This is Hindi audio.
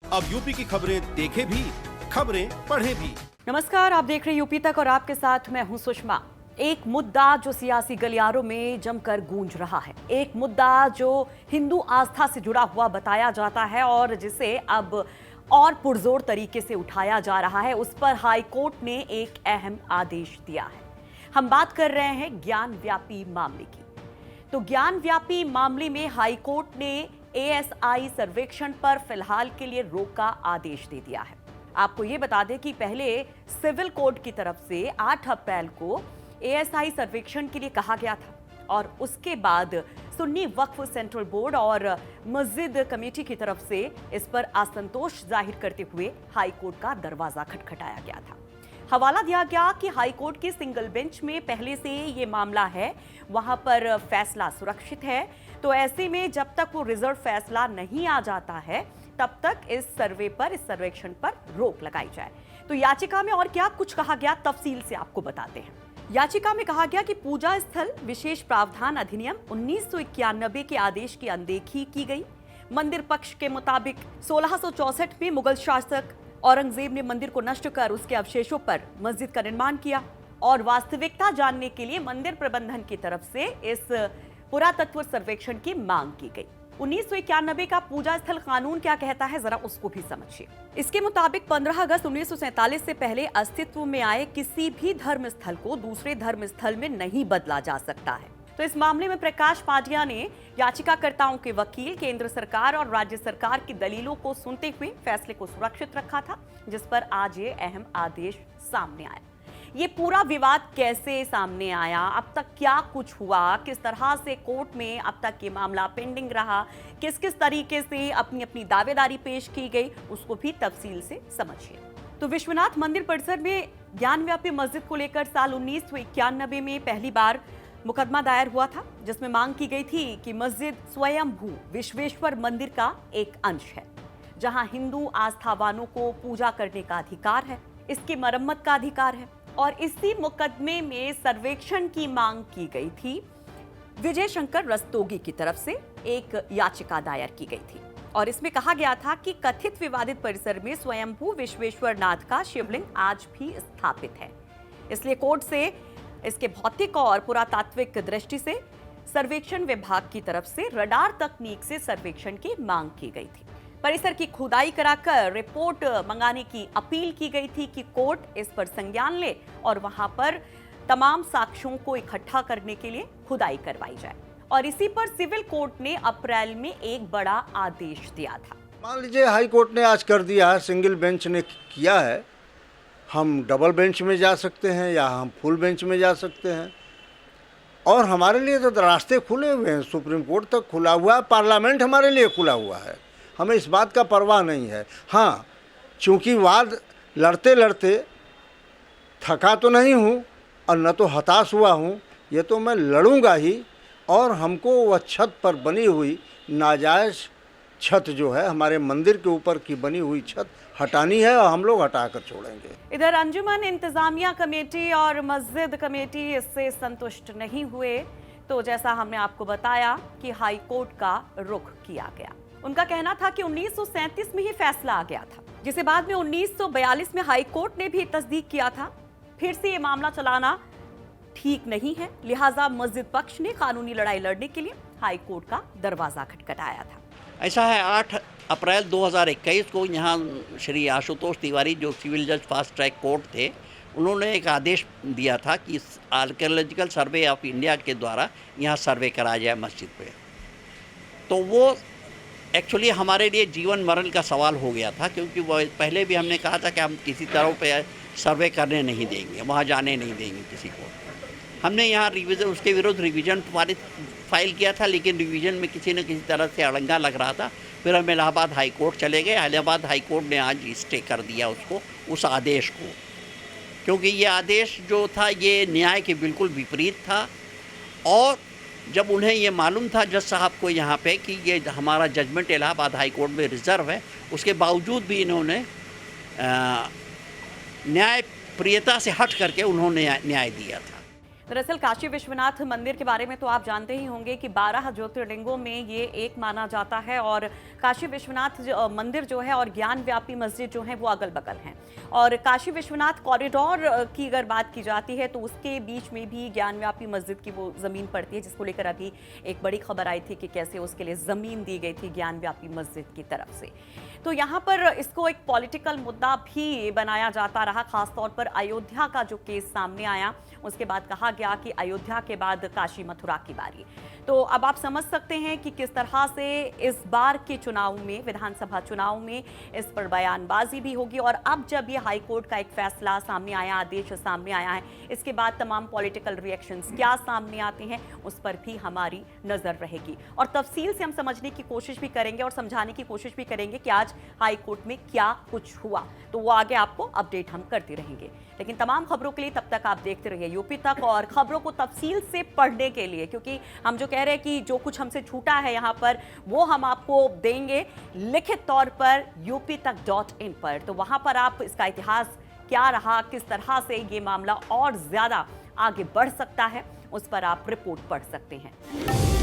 अब यूपी की खबरें देखे भी, खबरें पढ़े भी। नमस्कार, आप देख रहे हैं यूपी तक और आपके साथ मैं हूं सुषमा। एक मुद्दा जो सियासी गलियारों में जमकर गूंज रहा है, एक मुद्दा जो हिंदू आस्था से जुड़ा हुआ बताया जाता है और जिसे अब और पुरजोर तरीके से उठाया जा रहा है, उस पर हाई कोर्ट ने एक अहम आदेश दिया है। हम बात कर रहे हैं ज्ञान व्यापी मामले की। तो ज्ञान व्यापी मामले में हाई कोर्ट ने एएसआई सर्वेक्षण पर फिलहाल के लिए रोक का आदेश दे दिया है। आपको ये बता दें कि पहले सिविल कोड की तरफ से 8 अप्रैल को एएसआई सर्वेक्षण के लिए कहा गया था और उसके बाद सुन्नी वक्फ सेंट्रल बोर्ड और मस्जिद कमेटी की तरफ से इस पर असंतोष जाहिर करते हुए हाई कोर्ट का दरवाजा खटखटाया गया था। हवाला दिया गया कि हाई कोर्ट की सिंगल बेंच में पहले से ये मामला है, वहां पर फैसला सुरक्षित है। तो ऐसे में जब तक वो रिजर्व फैसला नहीं आ जाता है तब तक इस सर्वेक्षण पर रोक लगाई जाए। तो याचिका में और क्या कुछ कहा गया, तफसील से आपको बताते हैं। याचिका में कहा गया कि पूजा स्थल विशेष प्रावधान अधिनियम 1991 के आदेश की अनदेखी की गई। मंदिर पक्ष के मुताबिक 1664 में मुगल शासक औरंगजेब ने मंदिर को नष्ट कर उसके अवशेषों पर मस्जिद का निर्माण किया और वास्तविकता जानने के लिए मंदिर प्रबंधन की तरफ से इस पुरातत्व सर्वेक्षण की मांग की गई। 1991 का पूजा स्थल कानून क्या कहता है, जरा उसको भी समझिए। इसके मुताबिक 15 अगस्त 1947 से पहले अस्तित्व में आए किसी भी धर्म स्थल को दूसरे धर्म स्थल में नहीं बदला जा सकता है। तो इस मामले में प्रकाश पाटिया ने याचिकाकर्ताओं के वकील केंद्र सरकार और राज्य सरकार की दलीलों को सुनते हुए फैसले को सुरक्षित रखा था, जिस पर आज ये अहम आदेश सामने आया। ये पूरा विवाद कैसे सामने आया, अब तक क्या कुछ हुआ, किस तरह से कोर्ट में अब तक ये मामला पेंडिंग रहा, किस किस तरीके से अपनी अपनी दावेदारी पेश की गई, उसको भी तफसील से समझिए। तो विश्वनाथ मंदिर परिसर में ज्ञानव्यापी मस्जिद को लेकर साल 1991 में पहली बार मुकदमा दायर हुआ था, जिसमें मांग की गई थी कि मस्जिद स्वयंभू विश्वेश्वर मंदिर का एक अंश है, जहां हिंदू आस्थावानों को पूजा करने का अधिकार है, इसकी मरम्मत का अधिकार है। और इसी मुकदमे में सर्वेक्षण की मांग की गई थी। विजय शंकर रस्तोगी की तरफ से एक याचिका दायर की गई थी और इसमें कहा गया था कि कथित विवादित परिसर में स्वयंभू विश्वेश्वर नाथ का शिवलिंग आज भी स्थापित है, इसलिए कोर्ट से इसके भौतिक और पुरातात्विक दृष्टि से सर्वेक्षण विभाग की तरफ से रडार तकनीक से सर्वेक्षण की मांग की गई थी। परिसर की खुदाई कराकर रिपोर्ट मंगाने की अपील की गई थी कि कोर्ट इस पर संज्ञान ले और वहां पर तमाम साक्ष्यों को इकट्ठा करने के लिए खुदाई करवाई जाए। और इसी पर सिविल कोर्ट ने अप्रैल में एक बड़ा आदेश दिया था। मान लीजिए हाई कोर्ट ने आज कर दिया है, सिंगल बेंच ने किया है, हम डबल बेंच में जा सकते हैं या हम फुल बेंच में जा सकते हैं। और हमारे लिए तो रास्ते खुले हुए हैं, सुप्रीम कोर्ट तक खुला हुआ है, पार्लियामेंट हमारे लिए खुला हुआ है, हमें इस बात का परवाह नहीं है। हाँ, चूँकि वाद लड़ते लड़ते थका तो नहीं हूँ और न तो हताश हुआ हूँ, ये तो मैं लड़ूंगा ही। और हमको वह छत पर बनी हुई नाजायज़ छत जो है, हमारे मंदिर के ऊपर की बनी हुई छत हटानी है और हम लोग हटाकर छोड़ेंगे। इधर अंजुमन इंतजामिया कमेटी और मस्जिद कमेटी इससे संतुष्ट नहीं हुए, तो जैसा हमने आपको बताया कि हाई कोर्ट का रुख किया गया। उनका कहना था कि 1937 में ही फैसला आ गया था, जिसे बाद में 1942 में हाई कोर्ट ने भी तस्दीक किया था। फिर से ये मामला चलाना ठीक नहीं है, लिहाजा मस्जिद पक्ष ने कानूनी लड़ाई लड़ने के लिए हाई कोर्ट का दरवाजा खटखटाया था। ऐसा है, 8 अप्रैल 2021 को यहाँ श्री आशुतोष तिवारी जो सिविल जज फास्ट ट्रैक कोर्ट थे, उन्होंने एक आदेश दिया था कि आर्कियोलॉजिकल सर्वे ऑफ इंडिया के द्वारा यहाँ सर्वे कराया जाए मस्जिद पे। तो वो एक्चुअली हमारे लिए जीवन मरण का सवाल हो गया था, क्योंकि वो पहले भी हमने कहा था कि हम किसी तरह पे सर्वे करने नहीं देंगे, वहाँ जाने नहीं देंगे किसी को। हमने यहाँ रिवीजन, उसके विरुद्ध रिवीजन फाइल किया था, लेकिन रिवीजन में किसी न किसी तरह से अड़ंगा लग रहा था। फिर हम इलाहाबाद हाई कोर्ट चले गए। इलाहाबाद हाई कोर्ट ने आज स्टे कर दिया उसको, उस आदेश को, क्योंकि ये आदेश जो था ये न्याय के बिल्कुल विपरीत था। और जब उन्हें ये मालूम था जज साहब को यहाँ पे कि ये हमारा जजमेंट इलाहाबाद हाई कोर्ट में रिजर्व है, उसके बावजूद भी इन्होंने न्याय प्रियता से हट करके उन्होंने न्याय दिया था। दरअसल काशी विश्वनाथ मंदिर के बारे में तो आप जानते ही होंगे कि 12 ज्योतिर्लिंगों में ये एक माना जाता है और काशी विश्वनाथ मंदिर जो है और ज्ञान व्यापी मस्जिद जो है वो अगल बगल हैं। और काशी विश्वनाथ कॉरिडोर की अगर बात की जाती है तो उसके बीच में भी ज्ञान व्यापी मस्जिद की वो ज़मीन पड़ती है, जिसको लेकर अभी एक बड़ी खबर आई थी कि कैसे उसके लिए ज़मीन दी गई थी ज्ञान व्यापी मस्जिद की तरफ से। तो यहाँ पर इसको एक पॉलिटिकल मुद्दा भी बनाया जाता रहा, खासतौर पर अयोध्या का जो केस सामने आया उसके बाद कहा गया कि अयोध्या के बाद काशी मथुरा की बारी। तो अब आप समझ सकते हैं कि किस तरह से इस बार के चुनाव में, विधानसभा चुनाव में इस पर बयानबाजी भी होगी। और अब जब ये हाई कोर्ट का एक फैसला सामने आया, आदेश सामने आया है, इसके बाद तमाम पॉलिटिकल रिएक्शंस क्या सामने आते हैं उस पर भी हमारी नजर रहेगी और तफसील से हम समझने की कोशिश भी करेंगे और समझाने की कोशिश भी करेंगे कि आज हाई कोर्ट में क्या कुछ हुआ। तो वो आगे आपको अपडेट हम करते रहेंगे, लेकिन तमाम खबरों के लिए तब तक आप देखते रहिए यूपी तक और खबरों को तफसील से पढ़ने के लिए, क्योंकि हम जो कह रहे हैं कि जो कुछ हमसे छूटा है यहाँ पर वो हम आपको देंगे लिखित तौर पर UPTak.in पर। तो वहाँ पर आप इसका इतिहास क्या रहा, किस तरह से ये मामला और ज्यादा आगे बढ़ सकता है, उस पर आप रिपोर्ट पढ़ सकते हैं।